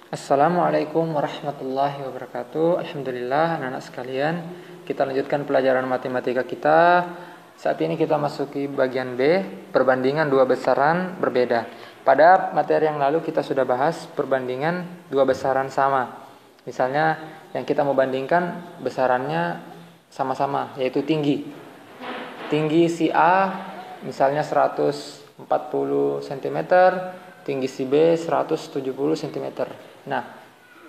Assalamualaikum warahmatullahi wabarakatuh. Alhamdulillah, anak-anak sekalian, kita lanjutkan pelajaran matematika kita. Saat ini kita masuki bagian B, perbandingan dua besaran berbeda. Pada materi yang lalu kita sudah bahas perbandingan dua besaran sama. Misalnya yang kita mau bandingkan besarannya sama-sama, yaitu tinggi. Tinggi si A misalnya 140 cm, tinggi si B 170 cm. Nah,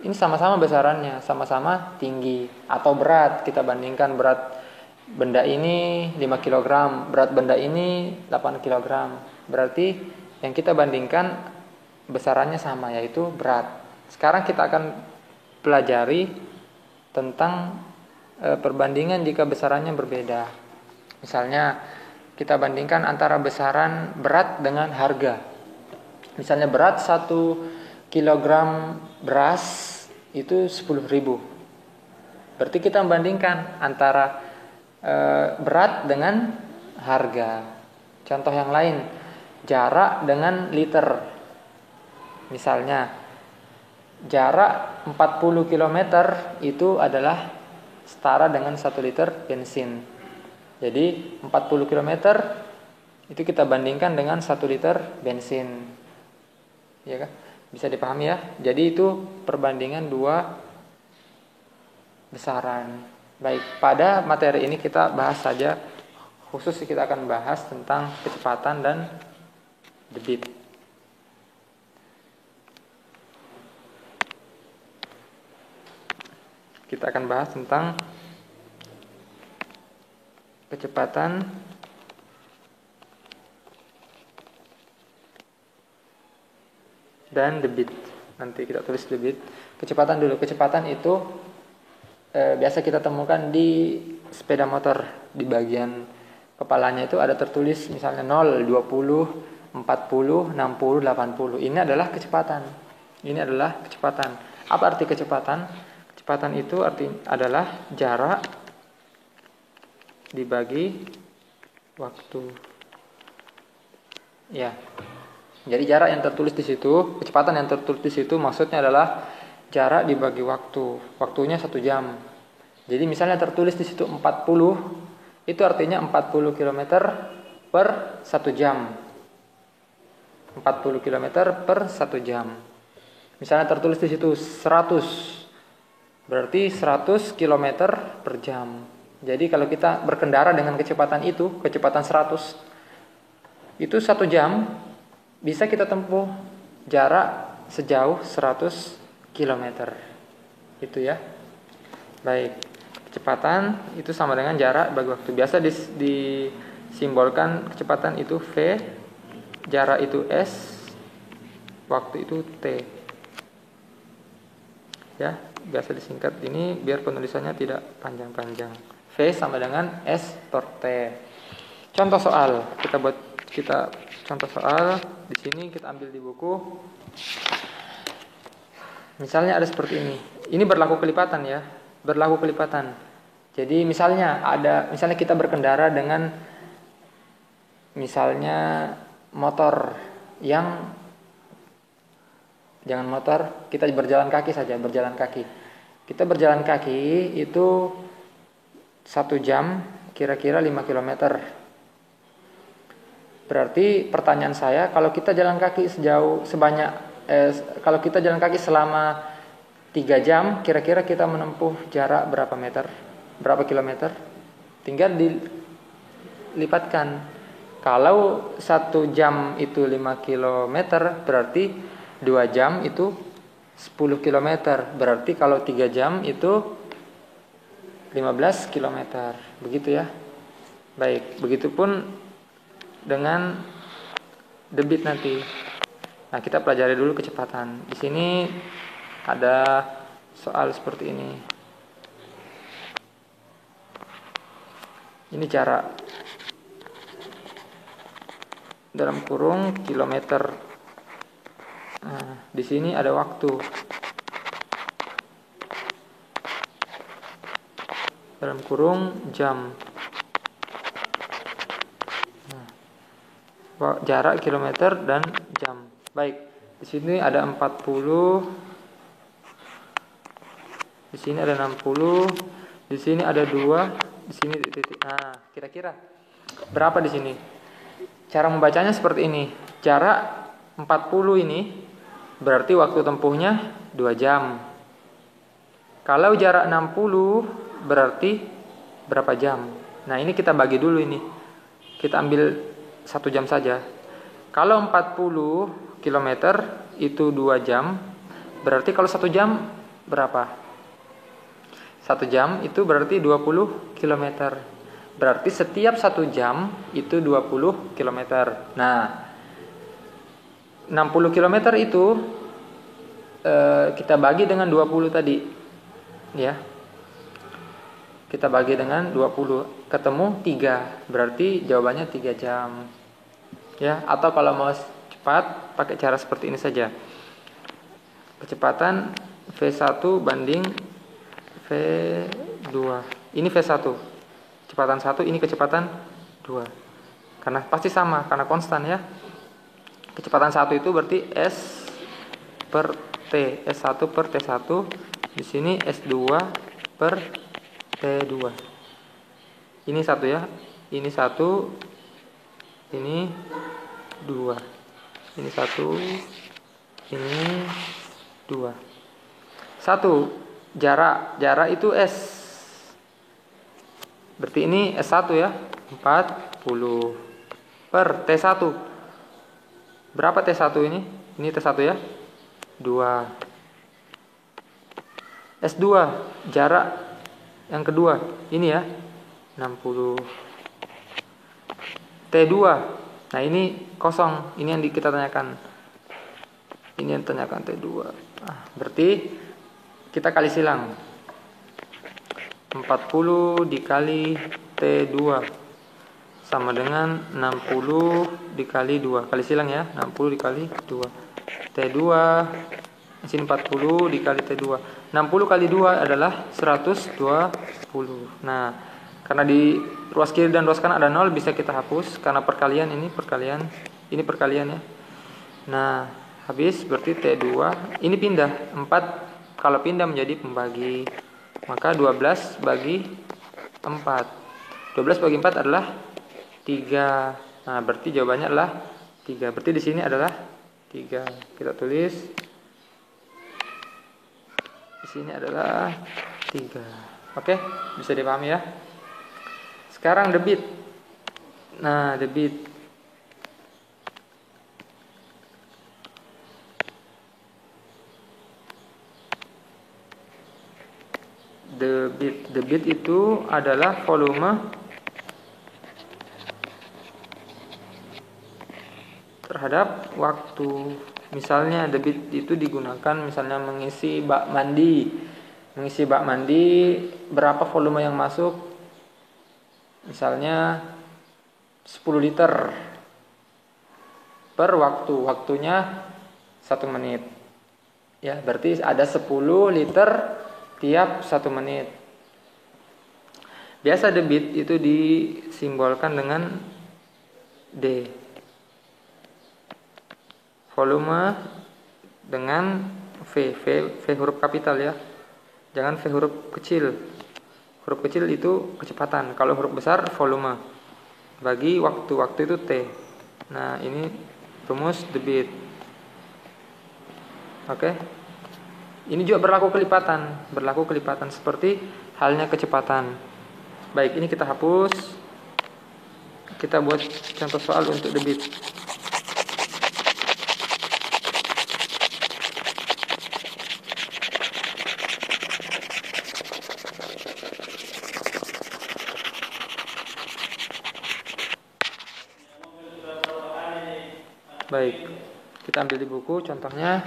ini sama-sama besarannya, sama-sama tinggi. Atau berat, kita bandingkan berat benda ini 5 kg, berat benda ini 8 kg. Berarti yang kita bandingkan besarannya sama, yaitu berat. Sekarang kita akan pelajari tentang perbandingan jika besarannya berbeda. Misalnya kita bandingkan antara besaran berat dengan harga. Misalnya berat 1 kilogram beras itu 10.000. Berarti kita membandingkan antara berat dengan harga. Contoh yang lain, jarak dengan liter. Misalnya jarak 40 km itu adalah setara dengan 1 liter bensin. Jadi 40 km itu kita bandingkan dengan 1 liter bensin. Ya kan? Bisa dipahami ya? Jadi itu perbandingan dua besaran. Baik, pada materi ini kita bahas saja, khusus kita akan bahas tentang kecepatan dan debit. Kita akan bahas tentang kecepatan dan debit. Nanti kita tulis debit. Kecepatan dulu. Kecepatan itu biasa kita temukan di sepeda motor. Di bagian kepalanya itu ada tertulis misalnya 0, 20, 40, 60, 80. Ini adalah kecepatan. Ini adalah kecepatan. Apa arti kecepatan? Kecepatan itu adalah jarak dibagi waktu. Ya. Jadi jarak yang tertulis di situ, kecepatan yang tertulis di situ maksudnya adalah jarak dibagi waktu. Waktunya 1 jam. Jadi misalnya tertulis di situ 40, itu artinya 40 km per 1 jam. 40 km per 1 jam. Misalnya tertulis di situ 100, berarti 100 km per jam. Jadi kalau kita berkendara dengan kecepatan itu, kecepatan 100, itu 1 jam bisa kita tempuh jarak sejauh 100 km. Itu ya. Baik, kecepatan itu sama dengan jarak bagi waktu. Biasa disimbolkan kecepatan itu V, jarak itu S, waktu itu T. Ya, biasa disingkat ini biar penulisannya tidak panjang-panjang. V sama dengan S per T. Contoh soal, kita contoh soal di sini kita ambil di buku. Misalnya ada seperti ini. Ini berlaku kelipatan ya, berlaku kelipatan. Jadi misalnya kita berkendara dengan misalnya motor yang jangan motor, kita berjalan kaki saja, berjalan kaki. Kita berjalan kaki itu 1 jam kira-kira 5 km. Berarti pertanyaan saya, kalau kita jalan kaki kalau kita jalan kaki selama 3 jam, kira-kira kita menempuh jarak berapa meter? Berapa kilometer? Tinggal dilipatkan. Kalau 1 jam itu 5 km, berarti 2 jam itu 10 km. Berarti kalau 3 jam itu 15 km. Begitu ya. Baik, begitupun dengan debit nanti. Nah, kita pelajari dulu kecepatan. Di sini ada soal seperti ini. Ini jarak dalam kurung kilometer. Nah, di sini ada waktu dalam kurung jam. Jarak kilometer dan jam. Baik, di sini ada 40 Di sini ada 60, di sini ada 2, di sini titik. Nah, kira-kira berapa di sini? Cara membacanya seperti ini. Jarak 40 ini berarti waktu tempuhnya 2 jam. Kalau jarak 60 berarti berapa jam? Nah, ini kita bagi dulu ini. Kita ambil 1 jam saja. Kalau 40 km itu 2 jam, berarti kalau 1 jam berapa? 1 jam itu berarti 20 km. Berarti setiap 1 jam itu 20 km. Nah, 60 km itu kita bagi dengan 20 tadi. Ya. Kita bagi dengan 20, ketemu 3. Berarti jawabannya 3 jam. Ya, atau kalau mau cepat pakai cara seperti ini saja. Kecepatan V1 banding V2. Ini V1. Kecepatan 1, ini kecepatan 2. Karena pasti sama, karena konstan ya. Kecepatan 1 itu berarti S per T. S1 per T1. Di sini S2 per T2. Ini 1 ya. Ini 1. Ini 2. Ini 1. Ini 2. 1. Jarak itu S. Berarti ini S1 ya. 40 per T1. Berapa T1 ini? Ini T1 ya. 2. S2 jarak yang kedua. Ini ya. 60. T2. Nah, ini kosong. Ini yang kita tanyakan. Ini yang tanyakan T2. Nah, berarti kita kali silang. 40 dikali T2 sama dengan 60 dikali 2. Kali silang ya. 60 dikali 2. T2 di sini 40 dikali T2. 60 kali 2 adalah 120. Nah, karena di ruas kiri dan ruas kanan ada 0, bisa kita hapus karena perkalian, ini perkalian ya. Nah, habis berarti T2 ini pindah 4. Kalau pindah menjadi pembagi, maka 12 bagi 4. 12 bagi 4 adalah 3. Nah, berarti jawabannya adalah 3. Berarti di sini adalah 3. Kita tulis. Di sini adalah 3. Oke, bisa dipahami ya. Sekarang debit. Nah, debit. Debit itu adalah volume terhadap waktu. Misalnya debit itu digunakan misalnya mengisi bak mandi. Mengisi bak mandi, berapa volume yang masuk? Misalnya 10 liter per waktu. Waktunya 1 menit. Ya, berarti ada 10 liter tiap 1 menit. Biasa debit itu disimbolkan dengan D. Volume dengan V huruf kapital ya. Jangan V huruf kecil. Huruf kecil itu kecepatan. Kalau huruf besar volume. Bagi waktu itu T. Nah, ini rumus debit. Oke. Ini juga berlaku kelipatan seperti halnya kecepatan. Baik, ini kita hapus. Kita buat contoh soal untuk debit. Baik, kita ambil di buku contohnya.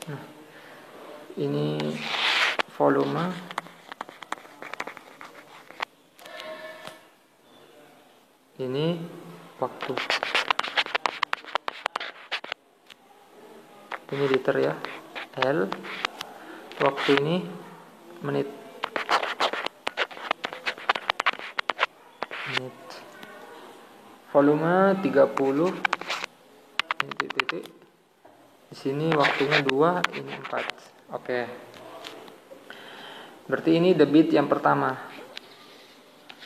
Nah, ini volume. Ini waktu. Ini liter ya. L. Waktu ini menit. menit. Volume 30. Ini titik. Di sini waktunya 2, ini 4. Oke. Berarti ini debit yang pertama.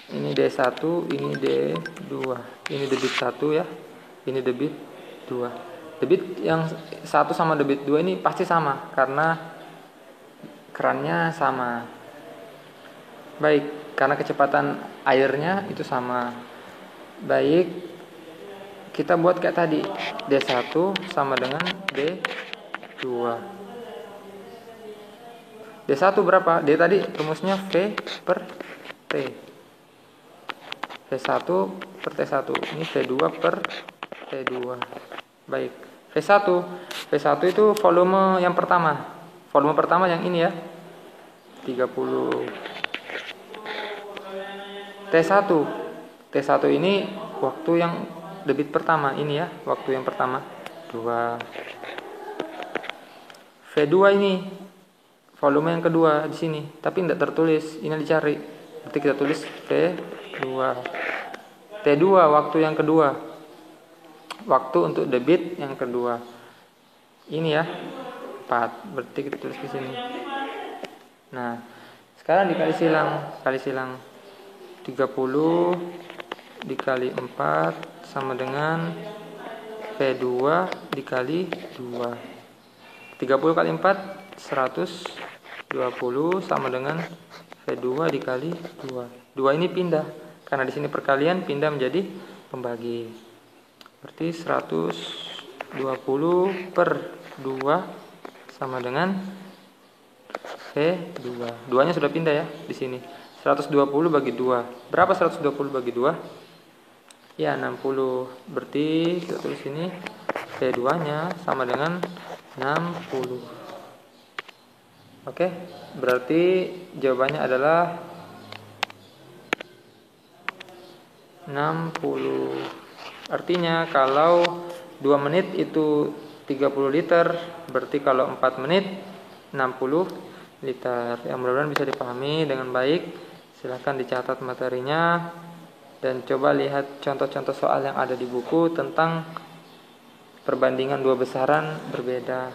Ini D1, ini D2. Ini debit 1 ya. Ini debit 2. Debit yang 1 sama debit 2 ini pasti sama karena kerannya sama. Baik, karena kecepatan airnya itu sama. Baik, kita buat kayak tadi. D1 sama dengan D2. D1 berapa? D tadi rumusnya V per T. V1 per T1. Ini V2 per T2. Baik. V1 itu volume yang pertama. Volume pertama yang ini ya. 30. T1 ini waktu yang debit pertama. Ini ya, waktu yang pertama. 2. V2 ini volume yang kedua di sini, tapi tidak tertulis. Ini dicari. Berarti kita tulis V2. T2 waktu yang kedua. Waktu untuk debit yang kedua. Ini ya, 4. Berarti kita tulis di sini. Nah, sekarang dikali silang. 30 dikali 4 sama dengan V2 dikali 2. 30 kali 4 120 sama dengan V2 dikali 2. 2 ini pindah karena di sini perkalian, pindah menjadi pembagi. Berarti 120 per 2 sama dengan V2. 2-nya sudah pindah ya di sini. 120 bagi 2. Berapa 120 bagi 2? Ya, 60. Berarti kita tulis ini V2-nya sama dengan 60. Oke, berarti jawabannya adalah 60. Artinya kalau 2 menit itu 30 liter, berarti kalau 4 menit 60 liter. Yang mudah-mudahan bisa dipahami dengan baik. Silahkan dicatat materinya dan coba lihat contoh-contoh soal yang ada di buku tentang perbandingan dua besaran berbeda.